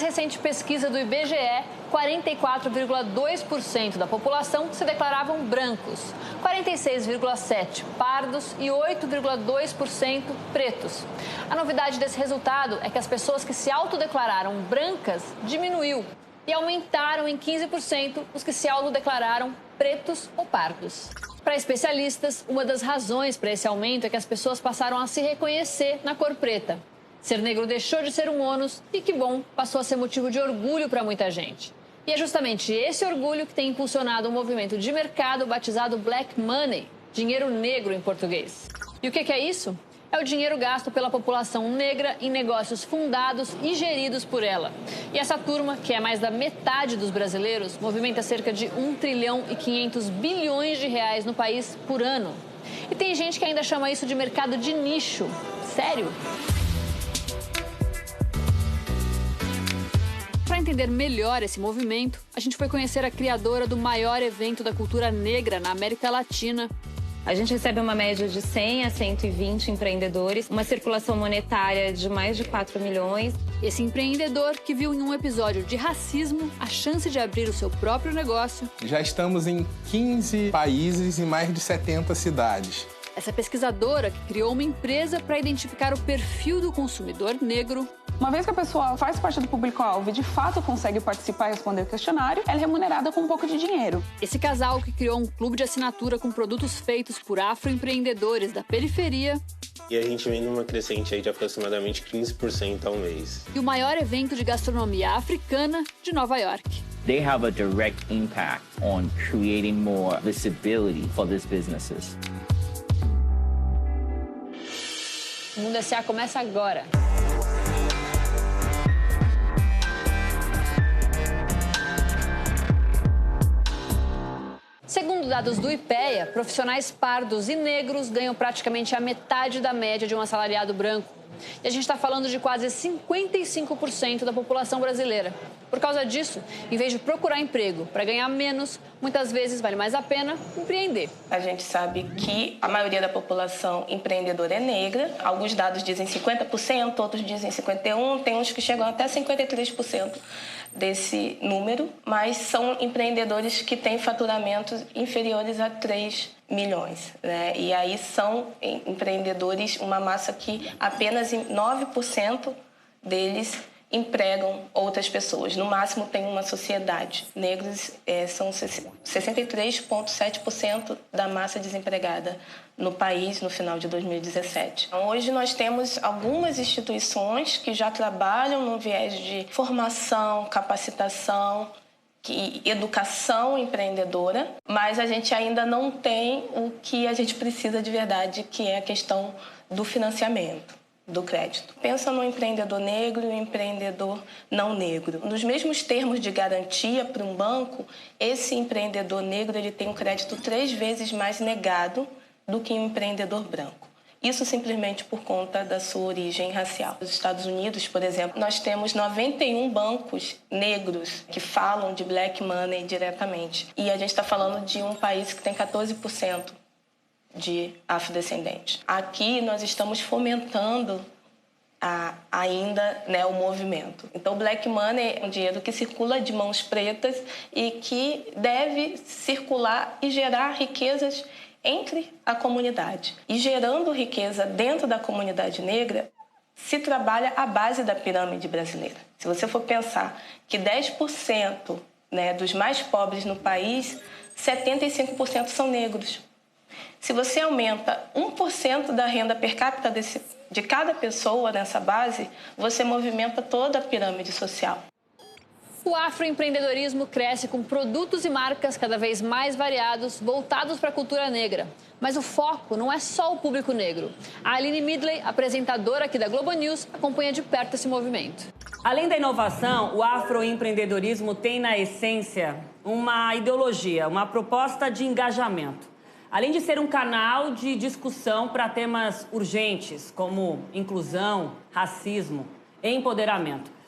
recente pesquisa do IBGE, 44,2% da população se declaravam brancos, 46,7% pardos e 8,2% pretos. A novidade desse resultado é que as pessoas que se autodeclararam brancas diminuiu e aumentaram em 15% os que se autodeclararam pretos ou pardos. Para especialistas, uma das razões para esse aumento é que as pessoas passaram a se reconhecer na cor preta. Ser negro deixou de ser um ônus e, que bom, passou a ser motivo de orgulho para muita gente. E é justamente esse orgulho que tem impulsionado um movimento de mercado batizado Black Money, dinheiro negro em português. E o que é isso? É o dinheiro gasto pela população negra em negócios fundados e geridos por ela. E essa turma, que é mais da metade dos brasileiros, movimenta cerca de 1 trilhão e 500 bilhões de reais no país por ano. E tem gente que ainda chama isso de mercado de nicho. Sério? Para entender melhor esse movimento, a gente foi conhecer a criadora do maior evento da cultura negra na América Latina. A gente recebe uma média de 100 a 120 empreendedores, uma circulação monetária de mais de 4 milhões. Esse empreendedor que viu em um episódio de racismo a chance de abrir o seu próprio negócio. Já estamos em 15 países e mais de 70 cidades. Essa pesquisadora que criou uma empresa para identificar o perfil do consumidor negro. Uma vez que a pessoa faz parte do público-alvo e de fato consegue participar e responder o questionário, ela é remunerada com um pouco de dinheiro. Esse casal que criou um clube de assinatura com produtos feitos por afroempreendedores da periferia. E a gente vem numa crescente aí de aproximadamente 15% ao mês. E o maior evento de gastronomia africana de Nova York. They have a direct impact on creating more visibility for these businesses. O Mundo S.A. começa agora. Segundo dados do IPEA, profissionais pardos e negros ganham praticamente a metade da média de um assalariado branco. E a gente está falando de quase 55% da população brasileira. Por causa disso, em vez de procurar emprego para ganhar menos, muitas vezes vale mais a pena empreender. A gente sabe que a maioria da população empreendedora é negra. Alguns dados dizem 50%, outros dizem 51%, tem uns que chegam até 53% desse número, mas são empreendedores que têm faturamentos inferiores a 3 milhões, né? E aí são empreendedores, uma massa que apenas 9% deles empregam outras pessoas. No máximo tem uma sociedade. Negros são 63,7% da massa desempregada no país no final de 2017. Então, hoje nós temos algumas instituições que já trabalham no viés de formação, capacitação, educação empreendedora, mas a gente ainda não tem o que a gente precisa de verdade, que é a questão do financiamento, do crédito. Pensa no empreendedor negro e o empreendedor não negro. Nos mesmos termos de garantia para um banco, esse empreendedor negro ele tem um crédito 3 vezes mais negado do que um empreendedor branco. Isso simplesmente por conta da sua origem racial. Nos Estados Unidos, por exemplo, nós temos 91 bancos negros que falam de black money diretamente. E a gente está falando de um país que tem 14% de afrodescendentes. Aqui nós estamos fomentando ainda, né, o movimento. Então, o black money é um dinheiro que circula de mãos pretas e que deve circular e gerar riquezas entre a comunidade. E gerando riqueza dentro da comunidade negra, se trabalha a base da pirâmide brasileira. Se você for pensar que 10%, né, dos mais pobres no país, 75% são negros. Se você aumenta 1% da renda per capita de cada pessoa nessa base, você movimenta toda a pirâmide social. O afroempreendedorismo cresce com produtos e marcas cada vez mais variados, voltados para a cultura negra. Mas o foco não é só o público negro. A Aline Midley, apresentadora aqui da Globo News, acompanha de perto esse movimento. Além da inovação, o afroempreendedorismo tem na essência uma ideologia, uma proposta de engajamento. Além de ser um canal de discussão para temas urgentes, como inclusão, racismo e empoderamento.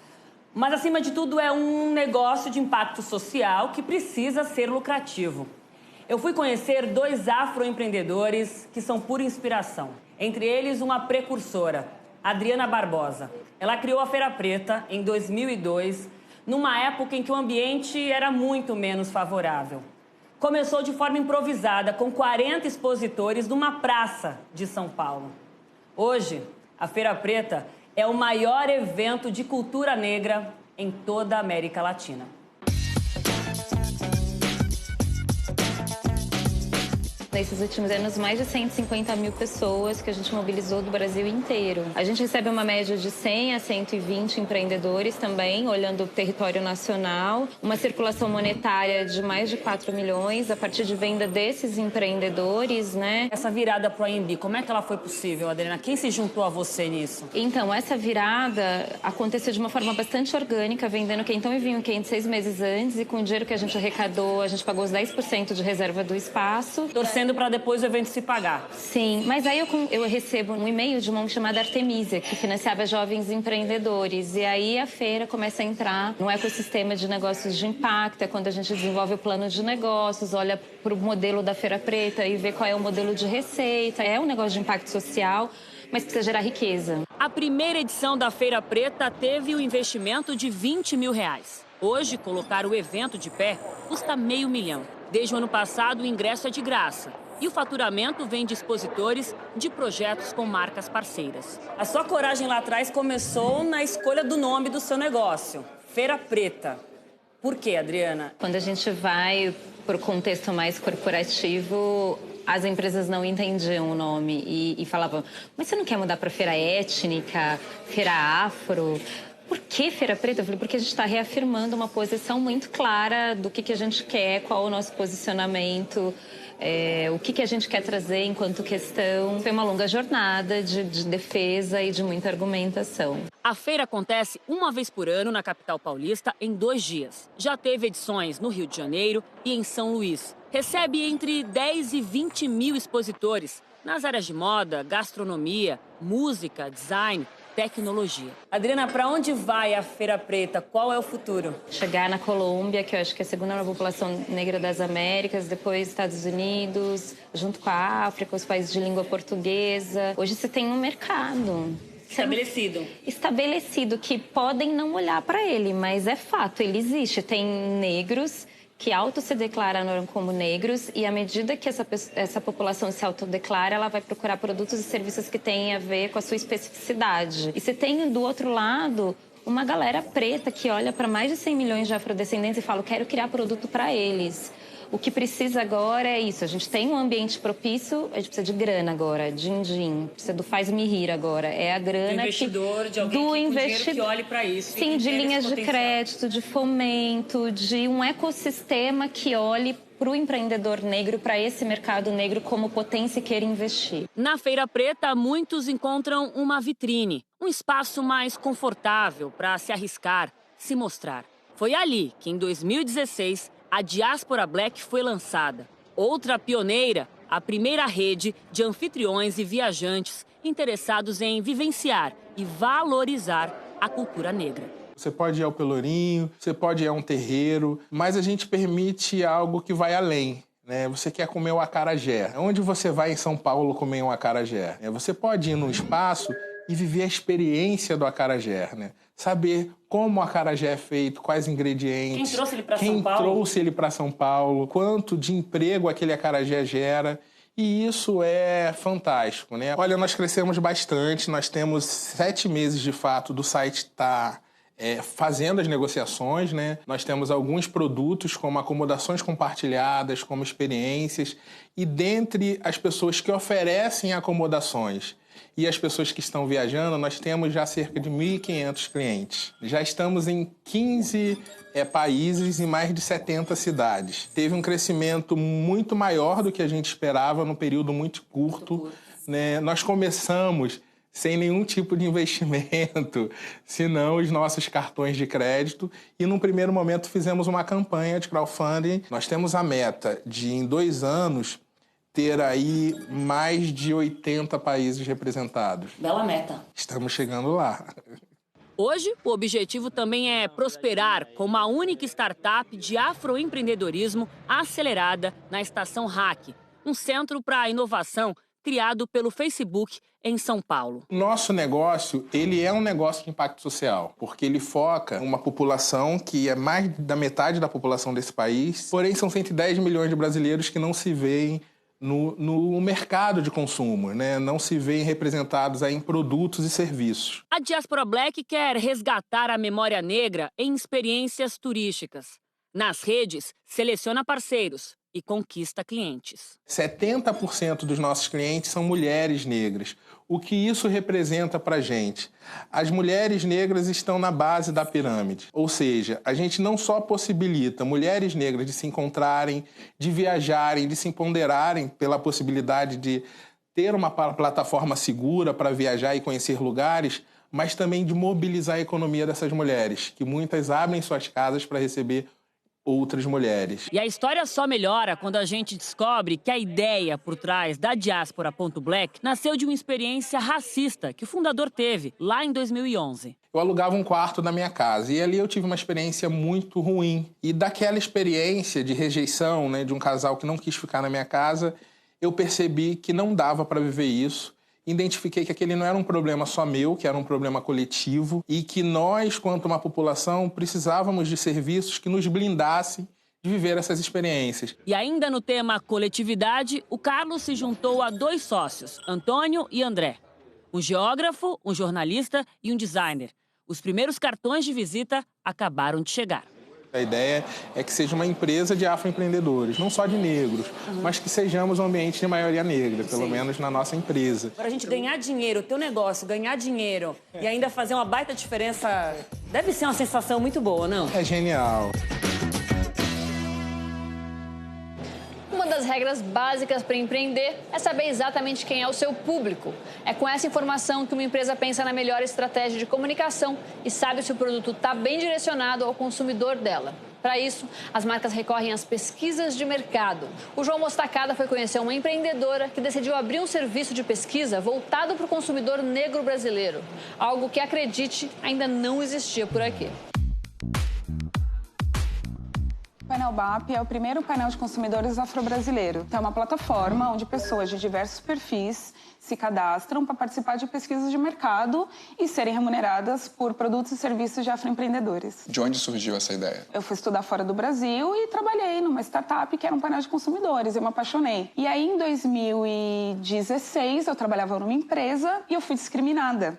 Mas, acima de tudo, é um negócio de impacto social que precisa ser lucrativo. Eu fui conhecer 2 afroempreendedores que são pura inspiração. Entre eles, uma precursora, Adriana Barbosa. Ela criou a Feira Preta em 2002, numa época em que o ambiente era muito menos favorável. Começou de forma improvisada, com 40 expositores numa praça de São Paulo. Hoje, a Feira Preta é o maior evento de cultura negra em toda a América Latina. Nesses últimos anos, mais de 150 mil pessoas que a gente mobilizou do Brasil inteiro. A gente recebe uma média de 100 a 120 empreendedores também, olhando o território nacional. Uma circulação monetária de mais de 4 milhões a partir de venda desses empreendedores, né? Essa virada para o AMB, como é que ela foi possível, Adriana? Quem se juntou a você nisso? Então, essa virada aconteceu de uma forma bastante orgânica, vendendo quentão e vinho quente 6 meses antes. E com o dinheiro que a gente arrecadou, a gente pagou os 10% de reserva do espaço. Torcendo para depois o evento se pagar. Sim, mas aí eu recebo um e-mail de uma ONG chamada Artemisia, que financiava jovens empreendedores. E aí a feira começa a entrar num ecossistema de negócios de impacto. É quando a gente desenvolve o plano de negócios, olha para o modelo da Feira Preta e vê qual é o modelo de receita. É um negócio de impacto social, mas precisa gerar riqueza. A primeira edição da Feira Preta teve um investimento de R$20 mil. Hoje, colocar o evento de pé custa R$500 mil. Desde o ano passado, o ingresso é de graça. E o faturamento vem de expositores de projetos com marcas parceiras. A sua coragem lá atrás começou na escolha do nome do seu negócio, Feira Preta. Por quê, Adriana? Quando a gente vai para o contexto mais corporativo, as empresas não entendiam o nome e falavam, mas você não quer mudar para feira étnica, feira afro? Por que Feira Preta? Eu falei, porque a gente está reafirmando uma posição muito clara do que a gente quer, qual é o nosso posicionamento, o que a gente quer trazer enquanto questão. Foi uma longa jornada de defesa e de muita argumentação. A feira acontece uma vez por ano na capital paulista, em 2 dias. Já teve edições no Rio de Janeiro e em São Luís. Recebe entre 10 e 20 mil expositores nas áreas de moda, gastronomia, música, design, tecnologia. Adriana, para onde vai a Feira Preta? Qual é o futuro? Chegar na Colômbia, que eu acho que é a segunda maior população negra das Américas, depois Estados Unidos, junto com a África, os países de língua portuguesa. Hoje você tem um mercado estabelecido, que podem não olhar para ele, mas é fato, ele existe. Tem negros que se declaram como negros e à medida que essa população se autodeclara, ela vai procurar produtos e serviços que têm a ver com a sua especificidade. E você tem do outro lado uma galera preta que olha para mais de 100 milhões de afrodescendentes e fala, eu quero criar produto para eles. O que precisa agora é isso. A gente tem um ambiente propício, a gente precisa de grana agora, din-din. Precisa do faz-me rir agora. É a grana do investidor, de alguém do investidor que olhe para isso. Sim, de linhas de crédito, de fomento, de um ecossistema que olhe para o empreendedor negro, para esse mercado negro como potência e queira investir. Na Feira Preta, muitos encontram uma vitrine, um espaço mais confortável para se arriscar, se mostrar. Foi ali que, em 2016, a Diaspora Black foi lançada. Outra pioneira, a primeira rede de anfitriões e viajantes interessados em vivenciar e valorizar a cultura negra. Você pode ir ao Pelourinho, você pode ir a um terreiro, mas a gente permite algo que vai além. Você quer comer o acarajé. Onde você vai em São Paulo comer um acarajé? Você pode ir num espaço e viver a experiência do acarajé, Saber como o acarajé é feito, quais ingredientes. Quem trouxe ele para São Paulo? Quem trouxe ele para São Paulo, quanto de emprego aquele acarajé gera. E isso é fantástico, Olha, nós crescemos bastante, nós temos 7 meses de fato do site estar fazendo as negociações, Nós temos alguns produtos como acomodações compartilhadas, como experiências. E dentre as pessoas que oferecem acomodações e as pessoas que estão viajando, nós temos já cerca de 1.500 clientes. Já estamos em 15 países e mais de 70 cidades. Teve um crescimento muito maior do que a gente esperava num período muito curto. Nós começamos sem nenhum tipo de investimento, senão os nossos cartões de crédito. E, num primeiro momento, fizemos uma campanha de crowdfunding. Nós temos a meta de, em 2 anos, ter aí mais de 80 países representados. Bela meta. Estamos chegando lá. Hoje, o objetivo também é prosperar como a única startup de afroempreendedorismo acelerada na Estação Hack, um centro para inovação criado pelo Facebook em São Paulo. Nosso negócio, ele é um negócio de impacto social, porque ele foca uma população que é mais da metade da população desse país, porém são 110 milhões de brasileiros que não se veem no mercado de consumo, né? Não se veem representados aí em produtos e serviços. A Diaspora Black quer resgatar a memória negra em experiências turísticas. Nas redes, seleciona parceiros e conquista clientes. 70% dos nossos clientes são mulheres negras. O que isso representa para a gente? As mulheres negras estão na base da pirâmide. Ou seja, a gente não só possibilita mulheres negras de se encontrarem, de viajarem, de se empoderarem pela possibilidade de ter uma plataforma segura para viajar e conhecer lugares, mas também de mobilizar a economia dessas mulheres, que muitas abrem suas casas para receber outras mulheres. E a história só melhora quando a gente descobre que a ideia por trás da Diaspora.Black nasceu de uma experiência racista que o fundador teve lá em 2011. Eu alugava um quarto na minha casa e ali eu tive uma experiência muito ruim. E daquela experiência de rejeição, né, de um casal que não quis ficar na minha casa, eu percebi que não dava para viver isso. Identifiquei que aquele não era um problema só meu, que era um problema coletivo e que nós, quanto uma população, precisávamos de serviços que nos blindassem de viver essas experiências. E ainda no tema coletividade, o Carlos se juntou a 2 sócios, Antônio e André. Um geógrafo, um jornalista e um designer. Os primeiros cartões de visita acabaram de chegar. A ideia é que seja uma empresa de afroempreendedores, não só de negros, mas que sejamos um ambiente de maioria negra, pelo menos na nossa empresa. Para a gente ganhar dinheiro, o teu negócio, ganhar dinheiro e ainda fazer uma baita diferença, deve ser uma sensação muito boa, não? É genial. Uma das regras básicas para empreender é saber exatamente quem é o seu público. É com essa informação que uma empresa pensa na melhor estratégia de comunicação e sabe se o produto está bem direcionado ao consumidor dela. Para isso, as marcas recorrem às pesquisas de mercado. O João Mostacada foi conhecer uma empreendedora que decidiu abrir um serviço de pesquisa voltado para o consumidor negro brasileiro. Algo que, acredite, ainda não existia por aqui. O Painel BAP é o primeiro painel de consumidores afro-brasileiro. É uma plataforma onde pessoas de diversos perfis se cadastram para participar de pesquisas de mercado e serem remuneradas por produtos e serviços de afroempreendedores. De onde surgiu essa ideia? Eu fui estudar fora do Brasil e trabalhei numa startup que era um painel de consumidores. Eu me apaixonei. E aí, em 2016, eu trabalhava numa empresa e eu fui discriminada.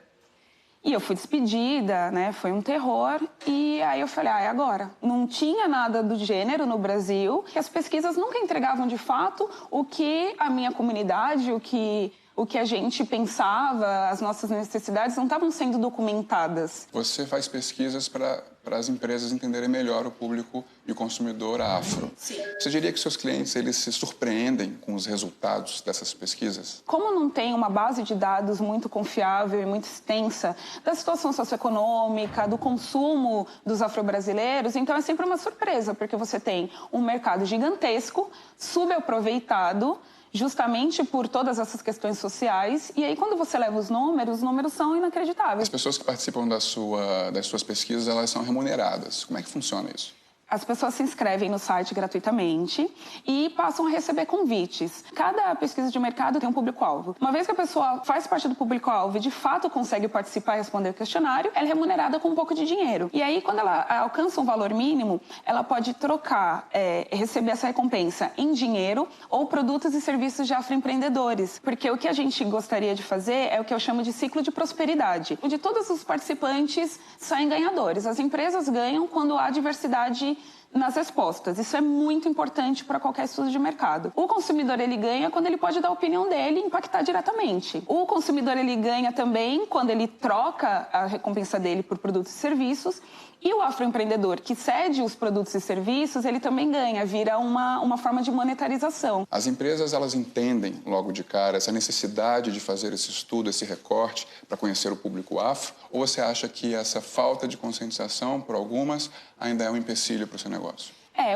E eu fui despedida, né? Foi um terror. E aí eu falei, é agora. Não tinha nada do gênero no Brasil. E as pesquisas nunca entregavam, de fato, o que a minha comunidade, o que a gente pensava, as nossas necessidades não estavam sendo documentadas. Você faz pesquisas para as empresas entenderem melhor o público e o consumidor afro. Sim. Você diria que seus clientes eles se surpreendem com os resultados dessas pesquisas? Como não tem uma base de dados muito confiável e muito extensa da situação socioeconômica, do consumo dos afro-brasileiros, então é sempre uma surpresa, porque você tem um mercado gigantesco, subaproveitado, justamente por todas essas questões sociais. E aí, quando você leva os números são inacreditáveis. As pessoas que participam das suas pesquisas, elas são remuneradas. Como é que funciona isso? As pessoas se inscrevem no site gratuitamente e passam a receber convites. Cada pesquisa de mercado tem um público-alvo. Uma vez que a pessoa faz parte do público-alvo e, de fato, consegue participar e responder o questionário, ela é remunerada com um pouco de dinheiro. E aí, quando ela alcança um valor mínimo, ela pode trocar, receber essa recompensa em dinheiro ou produtos e serviços de afroempreendedores. Porque o que a gente gostaria de fazer é o que eu chamo de ciclo de prosperidade, onde todos os participantes saem ganhadores. As empresas ganham quando há diversidade nas respostas. Isso é muito importante para qualquer estudo de mercado. O consumidor, ele ganha quando ele pode dar a opinião dele e impactar diretamente. O consumidor, ele ganha também quando ele troca a recompensa dele por produtos e serviços. E o afroempreendedor que cede os produtos e serviços, ele também ganha, vira uma forma de monetarização. As empresas, elas entendem logo de cara essa necessidade de fazer esse estudo, esse recorte para conhecer o público afro? Ou você acha que essa falta de conscientização, por algumas, ainda é um empecilho para o seu negócio?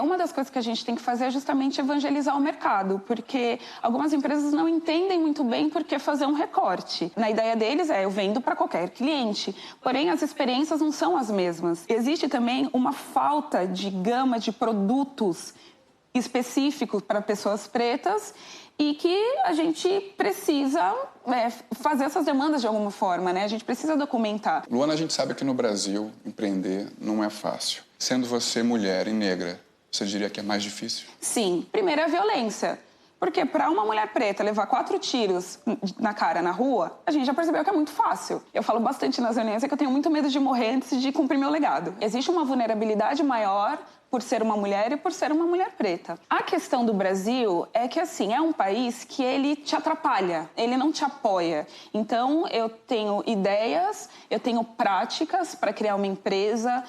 Uma das coisas que a gente tem que fazer é justamente evangelizar o mercado, porque algumas empresas não entendem muito bem por que fazer um recorte. Na ideia deles eu vendo para qualquer cliente, porém as experiências não são as mesmas. Existe também uma falta de gama de produtos específicos para pessoas pretas e que a gente precisa fazer essas demandas de alguma forma, né? A gente precisa documentar. Luana, a gente sabe que no Brasil empreender não é fácil. Sendo você mulher e negra, você diria que é mais difícil? Sim. Primeiro é a violência. Porque para uma mulher preta levar 4 tiros na cara na rua, a gente já percebeu que é muito fácil. Eu falo bastante nas reuniões que eu tenho muito medo de morrer antes de cumprir meu legado. Existe uma vulnerabilidade maior por ser uma mulher e por ser uma mulher preta. A questão do Brasil é que, assim, é um país que ele te atrapalha, ele não te apoia. Então, eu tenho ideias, eu tenho práticas para criar uma empresa,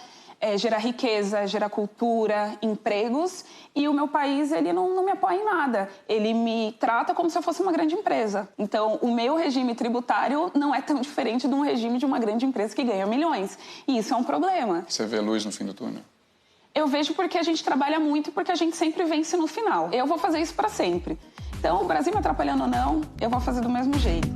gerar riqueza, gerar cultura, empregos, e o meu país, ele não me apoia em nada. Ele me trata como se eu fosse uma grande empresa. Então, o meu regime tributário não é tão diferente de um regime de uma grande empresa que ganha milhões. E isso é um problema. Você vê luz no fim do túnel? Eu vejo porque a gente trabalha muito e porque a gente sempre vence no final. Eu vou fazer isso para sempre. Então, o Brasil me atrapalhando ou não, eu vou fazer do mesmo jeito.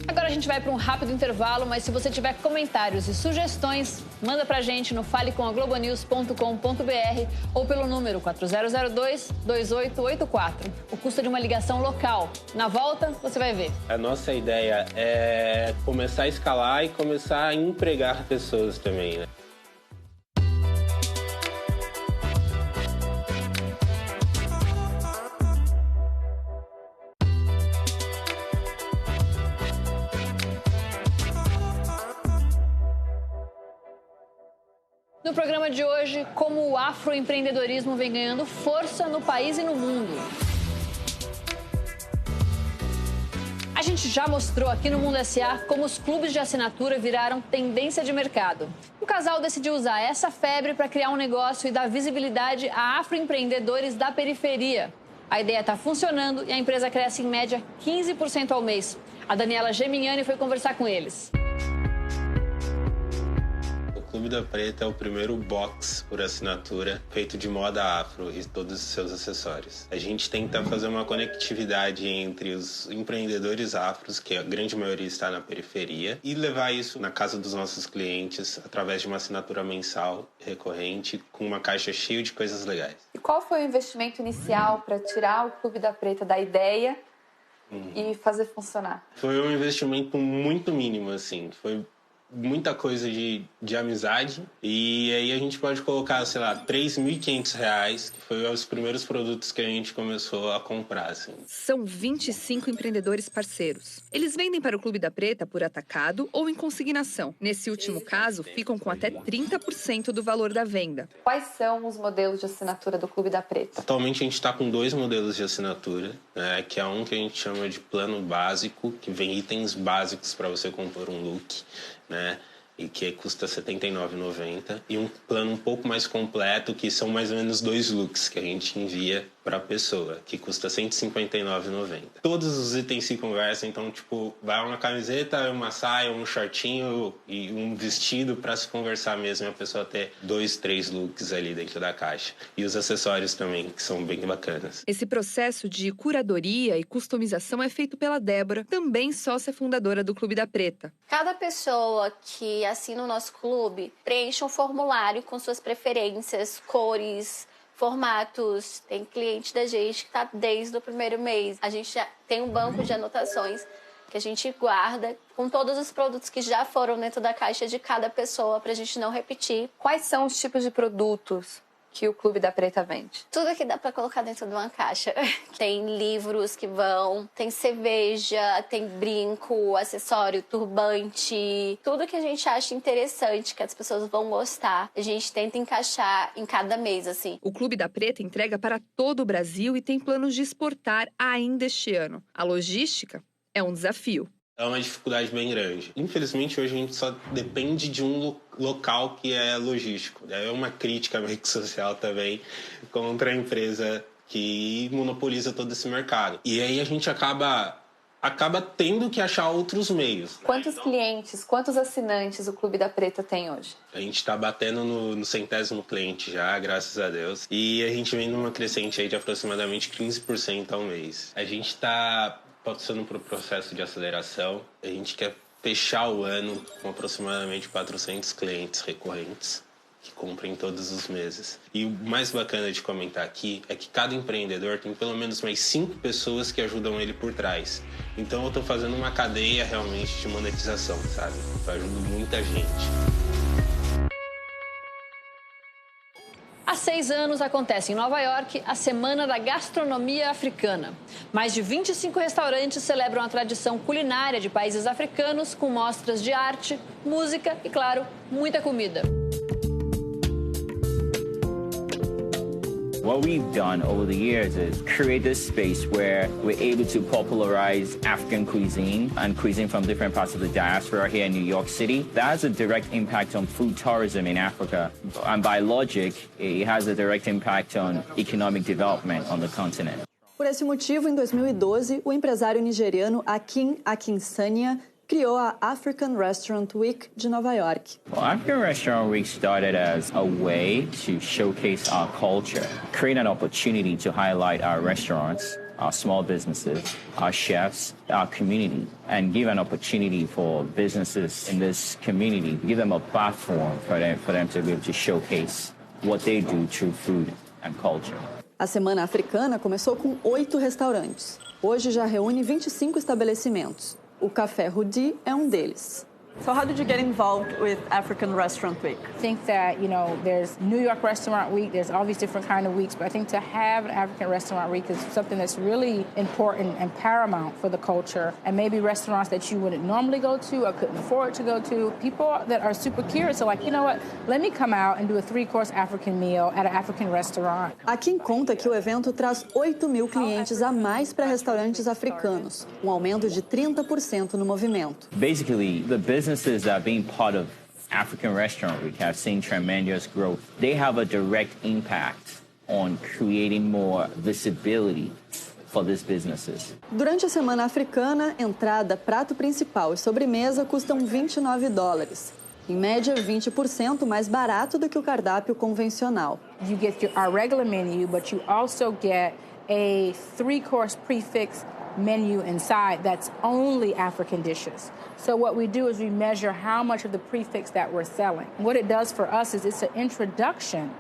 Agora a gente vai para um rápido intervalo, mas se você tiver comentários e sugestões, manda pra gente no falecomaglobonews.com.br ou pelo número 4002-2884. O custo de uma ligação local. Na volta, você vai ver. A nossa ideia é começar a escalar e começar a empregar pessoas também, né? No programa de hoje, como o afroempreendedorismo vem ganhando força no país e no mundo. A gente já mostrou aqui no Mundo S.A. como os clubes de assinatura viraram tendência de mercado. O casal decidiu usar essa febre para criar um negócio e dar visibilidade a afroempreendedores da periferia. A ideia está funcionando e a empresa cresce em média 15% ao mês. A Daniela Gemignani foi conversar com eles. O Clube da Preta é o primeiro box por assinatura feito de moda afro e todos os seus acessórios. A gente tenta fazer uma conectividade entre os empreendedores afros, que a grande maioria está na periferia, e levar isso na casa dos nossos clientes através de uma assinatura mensal recorrente com uma caixa cheia de coisas legais. E qual foi o investimento inicial para tirar o Clube da Preta da ideia e fazer funcionar? Foi um investimento muito mínimo, assim. Foi muita coisa de amizade. E aí a gente pode colocar, sei lá, R$3.500, que foi os primeiros produtos que a gente começou a comprar, assim. São 25 empreendedores parceiros. Eles vendem para o Clube da Preta por atacado ou em consignação. Nesse último caso, ficam com até 30% do valor da venda. Quais são os modelos de assinatura do Clube da Preta? Atualmente a gente está com 2 modelos de assinatura, né, que é um que a gente chama de plano básico, que vem itens básicos para você compor um look, né? E que custa R$ 79,90, e um plano um pouco mais completo, que são mais ou menos 2 looks que a gente envia para a pessoa, que custa R$ 159,90. Todos os itens se conversam, então, tipo, vai uma camiseta, uma saia, um shortinho e um vestido para se conversar mesmo, e a pessoa ter 2, 3 looks ali dentro da caixa. E os acessórios também, que são bem bacanas. Esse processo de curadoria e customização é feito pela Débora, também sócia fundadora do Clube da Preta. Cada pessoa que assina o nosso clube preenche um formulário com suas preferências, cores, formatos. Tem cliente da gente que está desde o primeiro mês. A gente já tem um banco de anotações que a gente guarda com todos os produtos que já foram dentro da caixa de cada pessoa para a gente não repetir. Quais são os tipos de produtos que o Clube da Preta vende? Tudo que dá para colocar dentro de uma caixa. Tem livros que vão, tem cerveja, tem brinco, acessório, turbante. Tudo que a gente acha interessante, que as pessoas vão gostar, a gente tenta encaixar em cada mês, assim. O Clube da Preta entrega para todo o Brasil e tem planos de exportar ainda este ano. A logística é um desafio. É uma dificuldade bem grande. Infelizmente, hoje a gente só depende de um local que é logístico. É uma crítica meio que social também contra a empresa que monopoliza todo esse mercado. E aí a gente acaba tendo que achar outros meios. Quantos clientes, quantos assinantes o Clube da Preta tem hoje? A gente está batendo no 100º cliente já, graças a Deus. E a gente vem numa crescente aí de aproximadamente 15% ao mês. A gente está passando por um processo de aceleração. A gente quer fechar o ano com aproximadamente 400 clientes recorrentes. que cumprem todos os meses. E o mais bacana de comentar aqui é que cada empreendedor tem pelo menos mais 5 pessoas que ajudam ele por trás. Então eu estou fazendo uma cadeia realmente de monetização, sabe? Eu ajudo muita gente. Há 6 anos acontece em Nova York a Semana da Gastronomia Africana. Mais de 25 restaurantes celebram a tradição culinária de países africanos com mostras de arte, música e, claro, muita comida. What we've done over the years is create this space where we're able to popularize African cuisine and cuisine from different parts of the diaspora here in New York City. That has a direct impact on food tourism in Africa. And by logic, it has a direct impact on economic development on the continent. Por esse motivo, em 2012, o empresário nigeriano Akin Akinsanya criou a African Restaurant Week de Nova York. Well, African Restaurant Week started as a way to showcase our culture, create an opportunity to highlight our restaurants, our small businesses, our chefs, our community, and give an opportunity for businesses in this community, give them a platform for them to be able to showcase what they do through food and culture. A Semana Africana começou com 8 restaurantes. Hoje já reúne 25 estabelecimentos. O Café Rudi é um deles. So how did you get involved with African Restaurant Week? I think that, there's New York Restaurant Week, there's all these different kind of weeks, but I think to have an African Restaurant Week is something that's really important and paramount for the culture. And maybe restaurants that you wouldn't normally go to or couldn't afford to go to, people that are super curious are like, you know what, let me come out and do a 3-course African meal at an African restaurant. Akin conta que o evento traz 8 mil clientes a mais para restaurantes africanos, um aumento de 30% no movimento. Basically, the businesses that are being part of African Restaurant Week have seen tremendous growth. They have a direct impact on creating more visibility for these businesses. Durante a Semana Africana, entrada, prato principal e sobremesa custam $29. Em média, 20% mais barato do que o cardápio convencional. You get our regular menu, but you also get a 3-course prefix menu inside that's only African dishes. So what we do is we measure how much of the prefix that we're selling. What it does for us is it's an introduction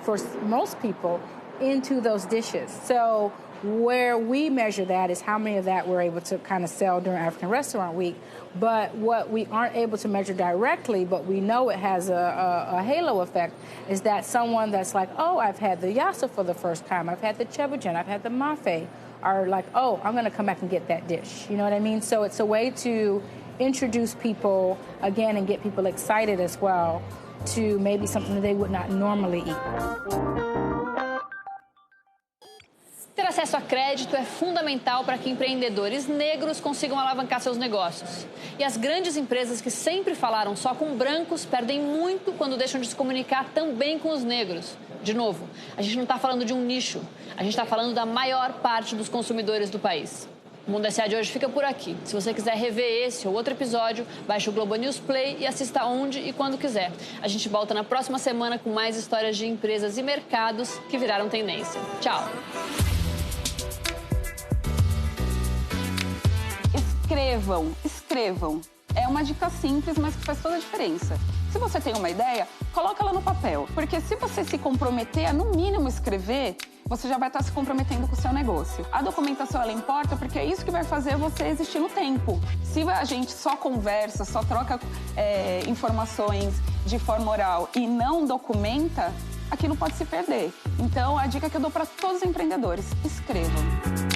for most people into those dishes. So where we measure that is how many of that we're able to kind of sell during African Restaurant Week. But what we aren't able to measure directly, but we know it has a halo effect, is that someone that's like, oh, I've had the yassa for the first time, I've had the cebujan, I've had the mafe, are like, oh, I'm going to come back and get that dish. You know what I mean? So it's a way to introduce people, again, and get people excited as well to maybe something that they would not normally eat. Ter acesso a crédito é fundamental para que empreendedores negros consigam alavancar seus negócios. E as grandes empresas que sempre falaram só com brancos perdem muito quando deixam de se comunicar também com os negros. De novo, a gente não está falando de um nicho, a gente está falando da maior parte dos consumidores do país. O Mundo S.A. de hoje fica por aqui. Se você quiser rever esse ou outro episódio, baixe o Globo News Play e assista onde e quando quiser. A gente volta na próxima semana com mais histórias de empresas e mercados que viraram tendência. Tchau! Escrevam. É uma dica simples, mas que faz toda a diferença. Se você tem uma ideia, coloca ela no papel. Porque se você se comprometer a, no mínimo, escrever, você já vai estar se comprometendo com o seu negócio. A documentação, ela importa porque é isso que vai fazer você existir no tempo. Se a gente só conversa, só troca informações de forma oral e não documenta, aquilo pode se perder. Então, a dica que eu dou para todos os empreendedores: escrevam.